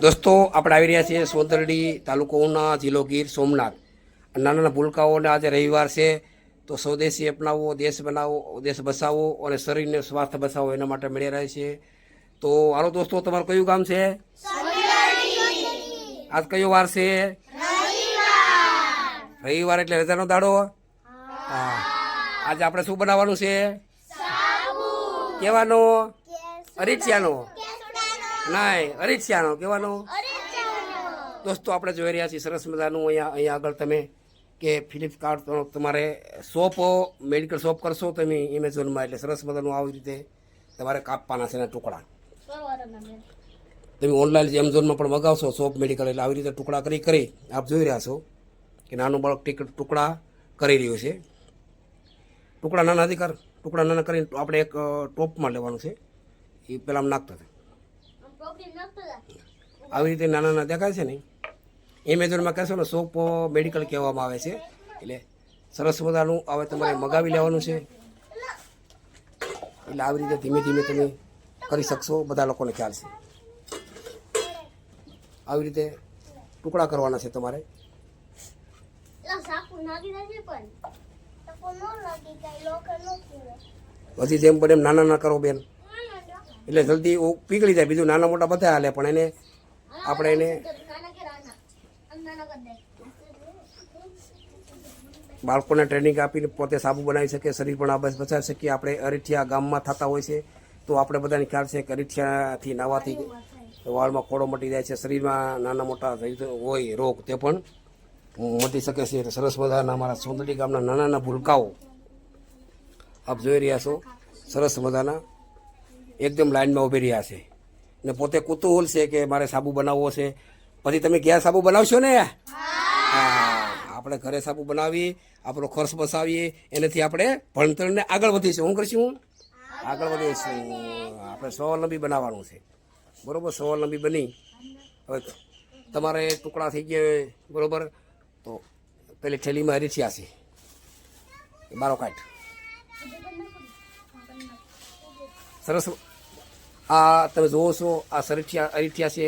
દોસ્તો આપણે આવી રહ્યા છીએ સોંદરડી તાલુકો ઉના જિલ્લો ગીર સોમનાથ. નાના નાના ભૂલકાઓને આજે રવિવાર છે તો સ્વદેશી અપનાવવો, દેશ બનાવો, દેશ બસાવો અને શરીરને સ્વાસ્થ્ય બસાવો એના માટે મળી રહ્યા છીએ. તો હાલો દોસ્તો, તમારું કયું ગામ છે? આજ કયો વાર છે? રવિવાર એટલે રજાનો દાડો. હા, આજે આપણે શું બનાવવાનું છે? કેવાનો? અરીઠિયાનો? નહીં, અરીઠિયાનો કહેવાનો. દોસ્તો આપણે જોઈ રહ્યા છીએ સરસ મજાનું અહીંયા આગળ તમે કે ફ્લિપકાર્ટ તમારે શોપ મેડિકલ શોપ કરશો તમે એમેઝોનમાં, એટલે સરસ મજાનું આવી રીતે તમારે કાપવાના છે એના ટુકડા. તમે ઓનલાઈન એમેઝોનમાં પણ મગાવશો શોપ મેડિકલ, એટલે આવી રીતે ટુકડા કરી આપ જોઈ રહ્યા છો કે નાનું બાળક ટુકડા કરી રહ્યું છે. ટુકડા નાના કરીને આપણે એક ટોપમાં લેવાનું છે. એ પહેલાં આમ નાખતા હતા આવી રીતે નાના દેખાય છે ને, એમેઝોનમાં કહેશો ને શોપ મેડિકલ કહેવામાં આવે છે. એટલે સરસ મજાનું હવે તમારે મગાવી લેવાનું છે. એટલે આવી રીતે ધીમે ધીમે તમે કરી શકશો, બધા લોકોને ખ્યાલ છે. આવી રીતે ટુકડા કરવાના છે તમારે. પછી જેમ બને એમ નાના કરો બેન, એટલે જલ્દી પીગળી જાય. બીજું નાના મોટા બધા હાલે, પણ એને આપણે એને બાળકોને ટ્રેનિંગ આપીને પોતે સાબુ બનાવી શકીએ, શરીર પણ આ બચાવી શકીએ. આપણે અરીઠિયા ગામમાં થતા હોય છે તો આપણે બધાને ખ્યાલ છે કે અરીઠિયાથી નાવાથી વાળમાં ખોડો મટી જાય છે, શરીરમાં નાના મોટા હોય રોગ તે પણ મટી શકે છે. એટલે સરસ મજાના અમારા સોંદરડી ગામના નાના નાના ભૂલકાઓ આપ જોઈ રહ્યા છો, સરસ મજાના એકદમ લાઈનમાં ઉભી રહ્યા છે ને પોતે કુતૂહલ છે કે મારે સાબુ બનાવવો છે. પછી તમે ક્યાં સાબુ બનાવશો ને? હા, આપણે ઘરે સાબુ બનાવી આપણો ખર્ચ બસાવીએ, એનાથી આપણે ભણતરને આગળ વધીશું. શું કરીશું? આગળ વધીશું. આપણે સ્વાવલંબી બનાવવાનું છે, બરાબર? સ્વાવલંબી બની હવે તમારે ટુકડા થઈ ગયા બરાબર, તો પેલી થેલીમાં અરીઠિયા છે બારો કાઢ. સરસ. આ તમે જોવો છો આ અરીઠિયા છે,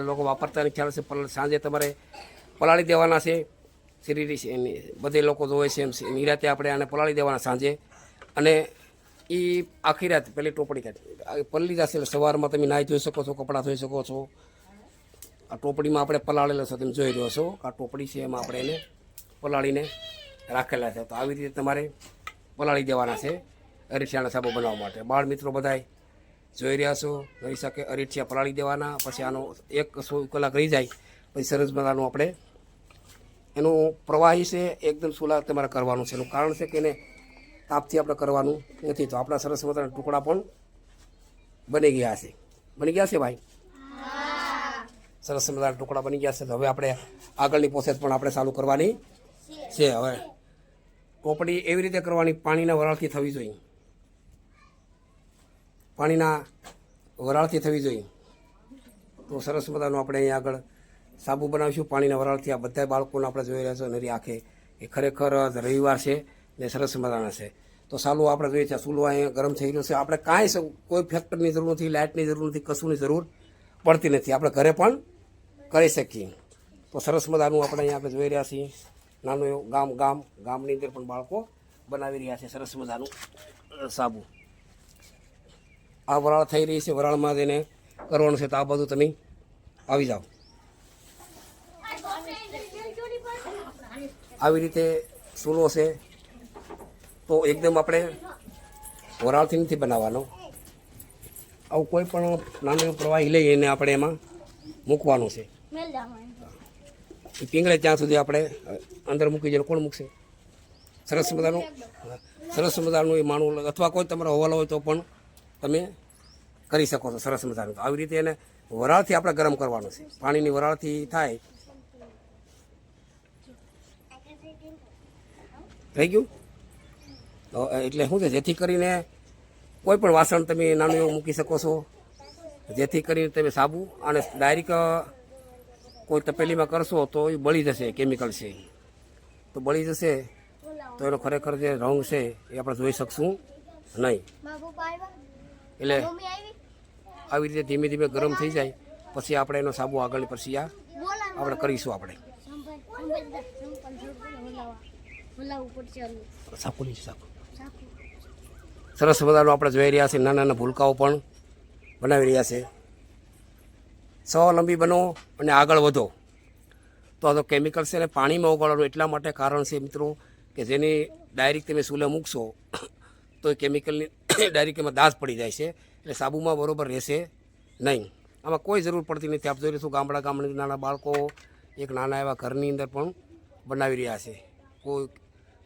લોકો વાપરતાની ખ્યાલ છે. સાંજે તમારે પલાળી દેવાના છે. બધે લોકો જોવે છે એમ નિરાતે આપણે આને પલાળી દેવાના સાંજે, અને એ આખી રાત પેલી ટોપડી કાઢી પલળી જશે. એટલે સવારમાં તમે નાહી ધોઈ શકો છો, કપડાં ધોઈ શકો છો. આ ટોપડીમાં આપણે પલાળેલો છો, તમે જોઈ રહ્યો છો. આ ટોપડી છે એમાં આપણે એને પલાળીને રાખેલા છે. તો આવી રીતે તમારે પલાળી દેવાના છે અરીઠિયાના સાબુ બનાવવા માટે. બાળ મિત્રો બધાય જોઈ રહ્યા છો, રહી શકે અરીઠિયા પલાળી દેવાના. પછી આનો 1 કલાક રહી જાય પછી સરસ મજાનું આપણે એનું પ્રવાહી છે એકદમ સુલા તમારે કરવાનું છે. એનું કારણ છે કે એને તાપથી આપણે કરવાનું નથી. તો આપણા સરસ મજાના ટુકડા પણ બની ગયા છે ભાઈ. સરસ મજાના ટુકડા બની ગયા છે. તો હવે આપણે આગળની પ્રોસેસ પણ આપણે ચાલુ કરવાની છે. હવે ટોપડી એવી રીતે કરવાની, પાણીના વરાળથી થવી જોઈએ. પાણીના વરાળથી થવી જોઈએ. તો સરસ મજાનું આપણે અહીંયા આગળ સાબુ બનાવીશું પાણીના વરાળથી. આ બધા બાળકોને આપણે જોઈ રહ્યા છો નરી આંખે એ ખરેખર રવિવાર છે ને સરસ મજાના છે. તો ચાલો આપણે જોઈએ છે ચૂલો અહીંયા ગરમ થઈ રહ્યો છે. આપણે કાંઈ કોઈ ફેક્ટરની જરૂર નથી, લાઇટની જરૂર નથી, કશુંની જરૂર પડતી નથી. આપણે ઘરે પણ કરી શકીએ. તો સરસ મજાનું આપણે અહીંયા આપણે જોઈ રહ્યા છીએ નાનું એવું ગામની અંદર પણ બાળકો બનાવી રહ્યા છે સરસ મજાનું સાબુ. આ વરાળ થઈ રહી છે, વરાળમાં જઈને કરવાનું છે. તો આ બધું તમે આવી જાઓ. આવી રીતે ચૂલો છે તો એકદમ આપણે વરાળથી નથી બનાવવાનો. આવું કોઈ પણ નાનું પ્રવાહી લઈ એને આપણે એમાં મૂકવાનું છે. એ પીંગળે ત્યાં સુધી આપણે અંદર મૂકી જઈને કોણ મૂકશે? સરસ મજાનું એ માણું અથવા કોઈ તમારો હવાલો હોય તો પણ તમે કરી શકો છો સરસ મજાનું. તો આવી રીતે એને વરાળથી આપણે ગરમ કરવાનું છે. પાણીની વરાળથી થાય. થઈ ગયું? એટલે શું છે, જેથી કરીને કોઈ પણ વાસણ તમે નાનું એવું મૂકી શકો છો, જેથી કરીને તમે સાબુ અને ડાયરેક્ટ કોઈ તપેલીમાં કરશો તો એ બળી જશે. કેમિકલ છે તો બળી જશે, તો એનો ખરેખર જે રંગ છે એ આપણે જોઈ શકશું નહીં. એટલે આવી રીતે ધીમે ધીમે ગરમ થઈ જાય પછી આપણે એનો સાબુ આગળની પ્રક્રિયા આપણે કરીશું. આપણે સરસ મજાનું આપણે જોઈ રહ્યા છીએ. નાના નાના ભૂલકાઓ પણ બનાવી રહ્યા છે. સ્વાવલંબી બનો અને આગળ વધો. તો આ તો કેમિકલ છે ને પાણીમાં ઓગાળવાનું એટલા માટે કારણ છે મિત્રો કે જેની ડાયરેક્ટ તમે સૂલે મૂકશો તો એ કેમિકલની ડાયરેક્ટ એમાં દાઝ પડી જાય છે, એટલે સાબુમાં બરોબર રહેશે નહીં. આમાં કોઈ જરૂર પડતી નથી. આપ જોઈ રહીશું ગામડાની નાના બાળકો એક નાના એવા ઘરની અંદર પણ બનાવી રહ્યા છે. કોઈ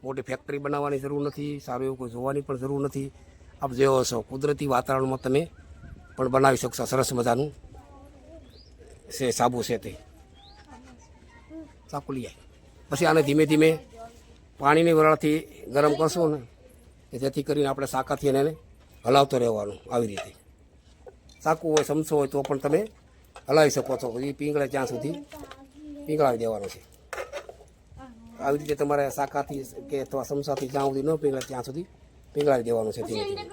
મોટી ફેક્ટરી બનાવવાની જરૂર નથી, સારું એવું કોઈ જોવાની પણ જરૂર નથી. આપ જેવો છો કુદરતી વાતાવરણમાં તમે પણ બનાવી શકશો. સરસ મજાનું છે સાબુ છે તે સાકુ લઈ આવે. પછી આને ધીમે ધીમે પાણીની વરાળથી ગરમ કરશો ને કે જેથી કરીને આપણે શાકાથી એને હલાવતો રહેવાનું. આવી રીતે સાકું હોય ચમચો હોય તો પણ તમે હલાવી શકો છો. પછી પીંગળે ત્યાં સુધી પીંગળાવી દેવાનું છે. આવી રીતે તમારે શાકાથી કે અથવા ચમચાથી જ્યાં સુધી ન પીંગળે ત્યાં સુધી પીંગળાવી દેવાનું છે. ધીમે ધીમે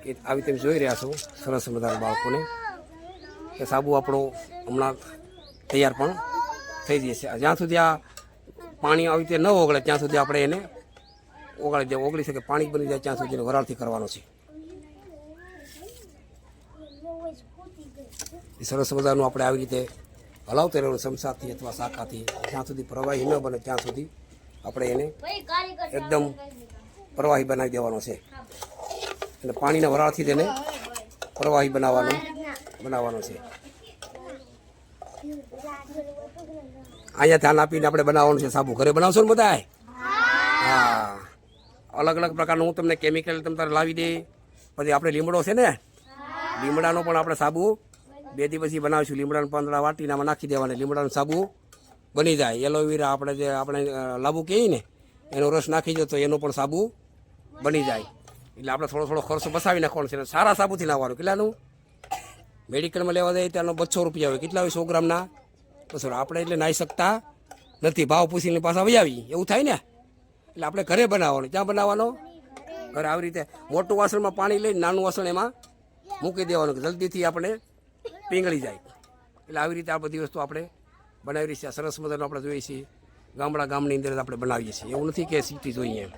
કે આવી તમે જોઈ રહ્યા છો સરસ મજાના બાળકોને કે સાબુ આપણો હમણાં તૈયાર પણ થઈ જશે. જ્યાં સુધી આ પાણી આવી રીતે ન ઓગળે ત્યાં સુધી આપણે એને ઓગાળી દે. ઓગળી શકે પાણી બની જાય ત્યાં સુધી વરાળથી કરવાનો છે. સરસ મજાનું આપણે આવી રીતે હલાવતા રહેવાનું ચમચાથી અથવા શાખાથી. જ્યાં સુધી પ્રવાહી ન બને ત્યાં સુધી આપણે એને એકદમ પ્રવાહી બનાવી દેવાનો છે. અને પાણીના વરાળથી તેને પ્રવાહી બનાવવાનો છે. અહીંયા ધ્યાન આપીને આપણે બનાવવાનું છે સાબુ. ઘરે બનાવશો ને બધા? હા, અલગ અલગ પ્રકારનું હું તમને કેમિકલ તમારે લાવી દે. પછી આપણે લીમડો છે ને, લીમડાનો પણ આપણે સાબુ 2 દી પછી બનાવીશું. લીમડાના પાંદડા વાટીને આમાં નાખી દેવાના, લીમડાનો સાબુ બની જાય. એલોવેરા આપણે જે આપણે લાંબુ કહીએ ને એનો રસ નાખી દો તો એનો પણ સાબુ બની જાય. એટલે આપણે થોડો ખર્ચો બસાવી નાખવાનો છે. સારા સાબુથી નાખવાનું. કેટલાનું મેડિકલમાં લેવા જાય ત્યાંનો 200 રૂપિયા હોય. કેટલા હોય 100 ગ્રામના? 200. આપણે એટલે નાહી શકતા નથી. ભાવ પૂછીને પાછા વહી આવી એવું થાય ને. એટલે આપણે ઘરે બનાવવાનું. ક્યાં બનાવવાનો? ઘરે. આવી રીતે મોટું વાસણમાં પાણી લઈને નાનું વાસણ એમાં મૂકી દેવાનું કે જલ્દીથી આપણે પીંગળી જાય. એટલે આવી રીતે આ બધી વસ્તુ આપણે બનાવી રહી છે. સરસ મજાનું આપણે જોઈએ છીએ. ગામની અંદર આપણે બનાવીએ છીએ. એવું નથી કે સિટી જોઈએ એમ.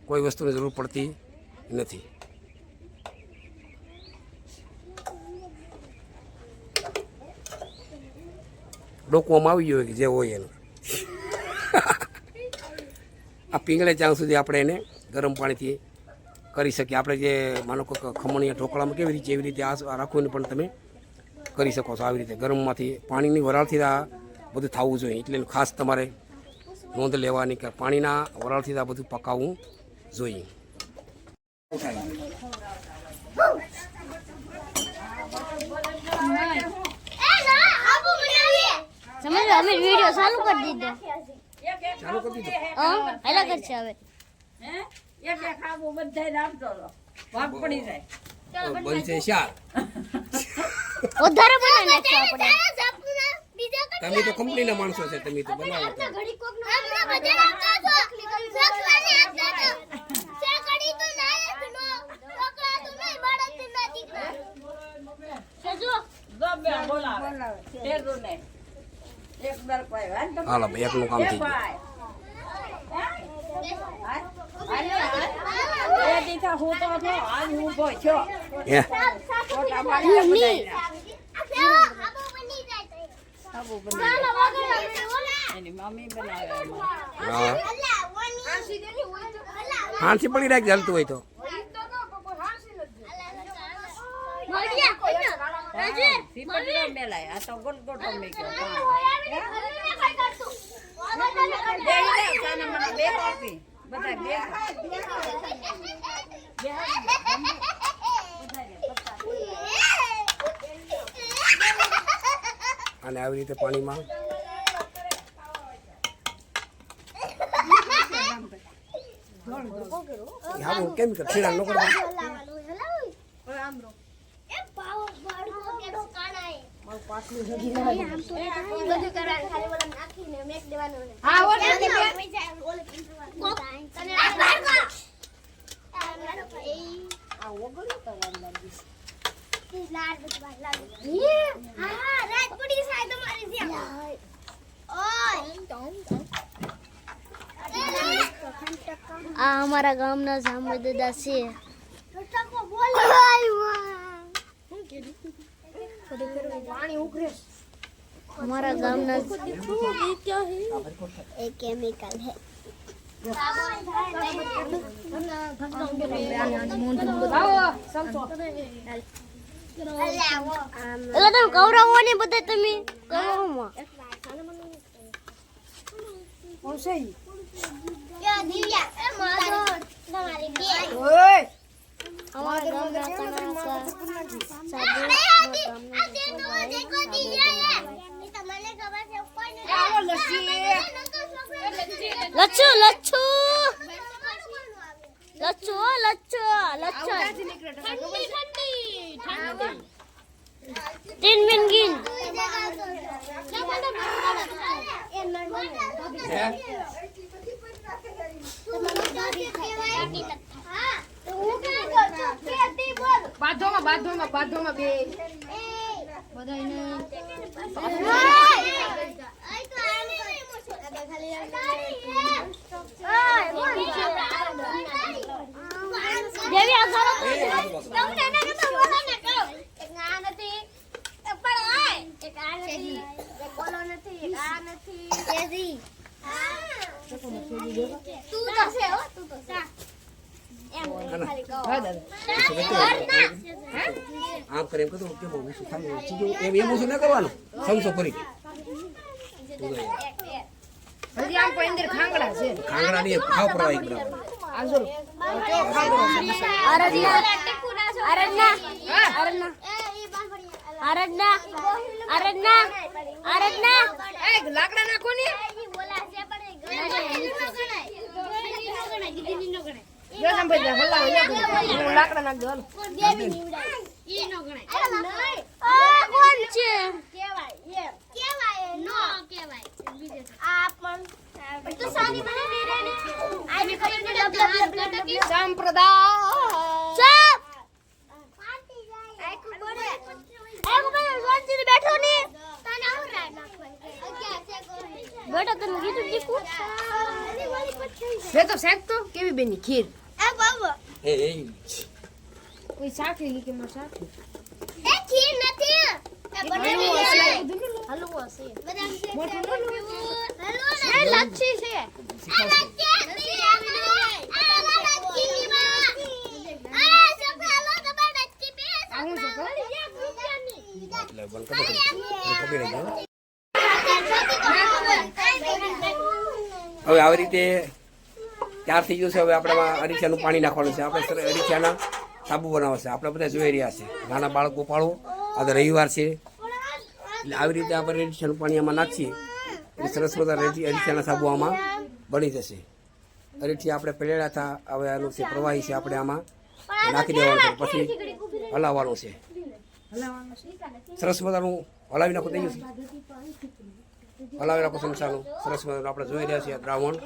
કોઈ વસ્તુની જરૂર પડતી નથી. ડોકવામાં આવી ગયું હોય કે જે હોય એનું. આ પીંગળે ત્યાં સુધી આપણે એને ગરમ પાણીથી કરી શકીએ. આપણે જે માનો કે ખમણીયા ઢોકળામાં કેવી રીતે એવી રીતે આ રાખવીને પણ તમે કરી શકો છો. આવી રીતે ગરમમાંથી પાણીની વરાળથી આ બધું થવું જોઈએ. એટલે ખાસ તમારે નોંધ લેવાની કે પાણીના વરાળથી આ બધું પકાવવું જોઈએ. અમે વિડિયો ચાલુ કરી દીધો. હા, હેલા કરશે હવે. એક ખાવું બધાય આપતો ભાગ પડી જાય. બનશે શાક. વધારે બનાવી નાખશું આપણે. તમે તો કંપનીના માણસો છે. તમે તો બનાવો તો. હાલો ભાઈ, એકનું કામ થઈ ગયું. હાંસી પડી રાખી ચાલતું હોય તો. અને આવી રીતે પાણીમાં કેમિકલ છીણા ન કરતા. આ અમારા ગામના જામર દાદા છે. हमारा गांव ना एक केमिकल है. એટલે તમે કવરાવો ને બધા તમે કવરાવો કોણ છે ઈ? દિવ્યા મારો તમારી બે ઓય हमारा गांव ना कना लच्छू लच्छू लच्छू लच्छू लच्छू ठंडी ठंडी 3 मिनट गिन બાધોમાં બે દેવી આ કરો તમને એના કરતા બોલો ને કહો એક આ નથી એક પણ હોય એક આ નથી એક બોલો નથી એક આ નથી કેજી તું તો છે હો તું તો છે એમ ખાલી કહો આમ કરે એમ કીધું કે બહુ ઓછું થાય ચીજો એમ ઓછું ના કરવાનું સમસો કરી હજી આમ પણ અંદર ખાંગડા છે ખાંગડા ની ખાવ પડવા એક બરાબર આજો કેવો ખાંગડો છે આરજના આરજના આરજના આરજના આરજના આરજના એ લાકડા નાખો ને જો સંભાઈ જા હલ્લા લાકડા નાખ દો કોણ છે કેવાય નો કેવાય આ પણ તો સાની મને દે રે ને આ બી ખબર ને ડબલ સંપ્રદાય ચપ પાર્ટી જાય આ કો બોલે આ કો બોલે શાંતિ બેઠો ને તને આવું રાય નાખવા બેટા તને કીધું દીકુ સે તો શેક તો કેવી બેની ખીર એ બાબા એ કોઈ શાક લઈ કે માં શાક એ ખીર નથી એ બનાવી છે હલવો છે બદામ છે મોટું હલવો એ લચ્છી છે આ લચ્છી નથી આ લચ્છી ની માં આ સફે હલવો તો લચ્છી બે આવું છે એટલે બંધ કરો પકડી જાઓ હવે આવી રીતે તૈયાર થઈ ગયું છે. હવે આપણામાં અરીસાનું પાણી નાખવાનું છે. આપણે અરીસાના સાબુ બનાવવા છે. આપણે બધા જોઈ રહ્યા છે નાના બાળકો પાડો આજે રવિવાર છે એટલે આવી રીતે આપણે અરીસાનું પાણી આમાં નાખીએ એટલે સરસ મજા અરીસાના સાબુ આમાં બની જશે. અરીઠી આપણે પેલેલા હતા હવે આનું છે પ્રવાહી છે આપણે આમાં નાખી દેવાનું છે પછી હલાવવાનું છે. સરસ મજાનું હલાવી નાખો થઈ ગયું છે. હલાવી નાખો સંસારનું સરસ મજાનું આપણે જોઈ રહ્યા છીએ દ્રાવણ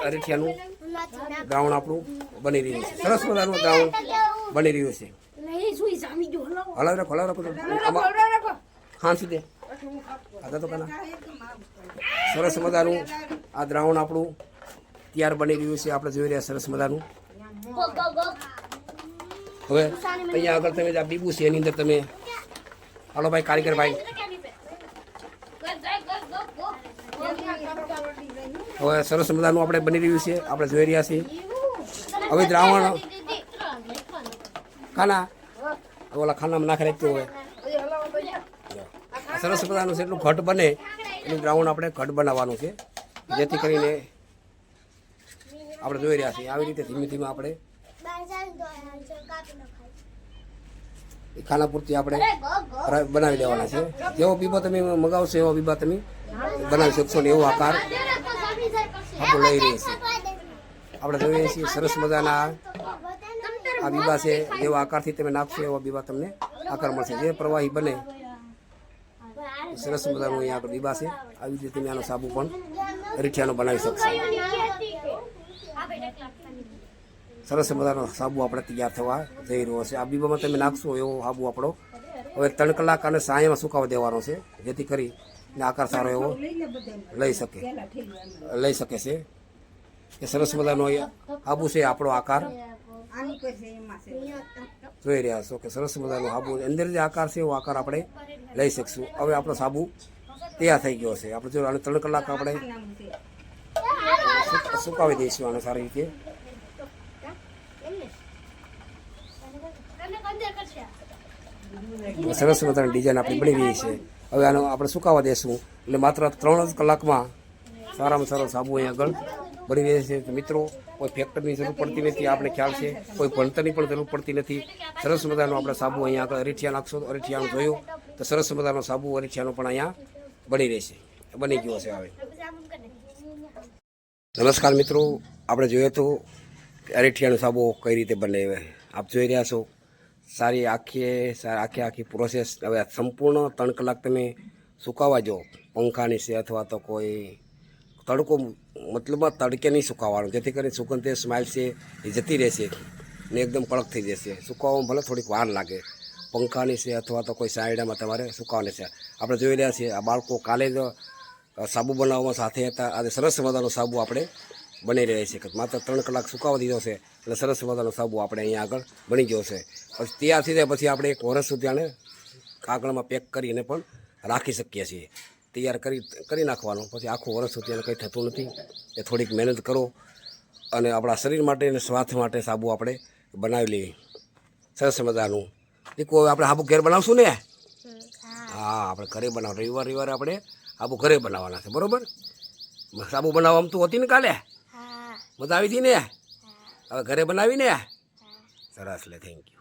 અરીઠિયાનું દ્રાવણ આપણું બની રહ્યું છે. સરસ મજાનું દ્રાવણ બની રહ્યું છે. હલાવી રાખો આમાં ખાંસી દે આદા તો કના સરસ મજાનું આ દ્રાવણ આપણું તૈયાર બની રહ્યું છે. આપણે જોઈ રહ્યા સરસ મજાનું. હવે અહીંયા આગળ તમે આ બીબુ છે એની અંદર તમે હાલો ભાઈ કારીગર ભાઈ હવે સરસ મજાનું આપણે બની રહ્યું છે. આપણે જોઈ રહ્યા છીએ હવે દ્રાવણ ખાના ઓલા ખાનામાં નાખી રાખ્યું હવે સરસ મજાનું છે એટલું ઘટ બને એટલું દ્રાવણ આપણે ઘટ બનાવવાનું છે જેથી કરીને આપણે જોઈ રહ્યા છીએ આવી રીતે ધીમે ધીમે આપણે ખાના પૂરતી આપણે બનાવી દેવાના છે. જેવો બીબા તમે મગાવશો એવો બીબા તમે બનાવી શકશો ને એવો આકાર આપણું લઈ રહી છે. આપણે જોઈએ છીએ સરસ મજાના આ બીબા છે જેવો આકારથી તમે નાખશો એવો બીબા તમને આકાર મળશે. જે પ્રવાહી બને સરસ મજાનું અહીંયા આગળ બીબા છે. આવી રીતે તમે આનો સાબુ પણ અરીઠિયાનો બનાવી શકશો. સરસ મજાનો સાબુ આપણે તૈયાર થવા જઈ રહ્યો છે. આ બીબામાં તમે નાખશો એવો સાબુ આપણો હવે 3 કલાક અને સાંયમાં સુકાવા દેવાનો છે, જેથી કરી આકાર સારો એવો લઈ શકે છે. એ સરસ મજાનો સાબુ છે આપણો આકાર જોઈ રહ્યા છો કે સરસ મજાનો સાબુ અંદર જે આકાર છે એવો આકાર આપણે લઈ શકશું. હવે આપણો સાબુ તૈયાર થઈ ગયો છે. આપણે જો આને 3 કલાક આપણે સુકાવી દઈશું આને સારી રીતે. સરસ મજાની ડિઝાઇન આપણી બની રહી છે. હવે આનો આપણે સુકાવા દેશું એટલે માત્ર 3 જ કલાકમાં સારામાં સારો સાબુ અહીંયા આગળ બની રહે છે. તો મિત્રો કોઈ ફેક્ટરની જરૂર પડતી નથી, આપણે ખ્યાલ છે, કોઈ ભણતરની પણ જરૂર પડતી નથી. સરસ મજાનો આપણે સાબુ અહીંયા આગળ અરીઠિયા નાખશો, અરીઠિયાનું જોયું તો સરસ મજાનો સાબુ અરીઠિયાનો પણ અહીંયા બની રહેશે, બની ગયો છે. હવે નમસ્કાર મિત્રો, આપણે જોઈએ તો અરીઠિયાનો સાબુ કઈ રીતે બને. આપ જોઈ રહ્યા છો સારી આખી પ્રોસેસ. હવે સંપૂર્ણ 3 કલાક તમે સુકાવા જો પંખાની છે અથવા તો કોઈ તડકો, મતલબમાં તડકે નહીં સુકાવવાનું, જેથી કરીને સુગંધ સ્માઇલ છે એ જતી રહેશે ને એકદમ કડક થઈ જશે. સુકાવવામાં ભલે થોડીક વાર લાગે. પંખાની છે અથવા તો કોઈ સાયડામાં તમારે સુકાવવાની છે. આપણે જોઈ રહ્યા છીએ આ બાળકો કાલે જ સાબુ બનાવવામાં સાથે હતા. આજે સરસ મજાનો સાબુ આપણે બની રહે છે. માત્ર 3 કલાક સુકાવા દીધો છે એટલે સરસ મજાનો સાબુ આપણે અહીંયા આગળ બની ગયો છે. પછી તૈયાર થઈ જાય પછી આપણે 1 વર્ષ સુધી આને કાગળમાં પેક કરીને પણ રાખી શકીએ છીએ. તૈયાર કરી નાખવાનું, પછી આખું વર્ષ સુધી એને કંઈ થતું નથી. એ થોડીક મહેનત કરો અને આપણા શરીર માટે અને સ્વાસ્થ્ય માટે સાબુ આપણે બનાવી લઈએ સરસ મજાનું. દીકુ હવે આપણે સાબુ ઘેર બનાવશું ને? હા, આપણે ઘરે બનાવ. રવિવારે આપણે સાબુ ઘરે બનાવવાના છે, બરોબર? સાબુ બનાવવામાં તું હતી ને કાલે? મજા આવી હતી ને? હવે ઘરે બનાવીને સરસ લે. Thank you.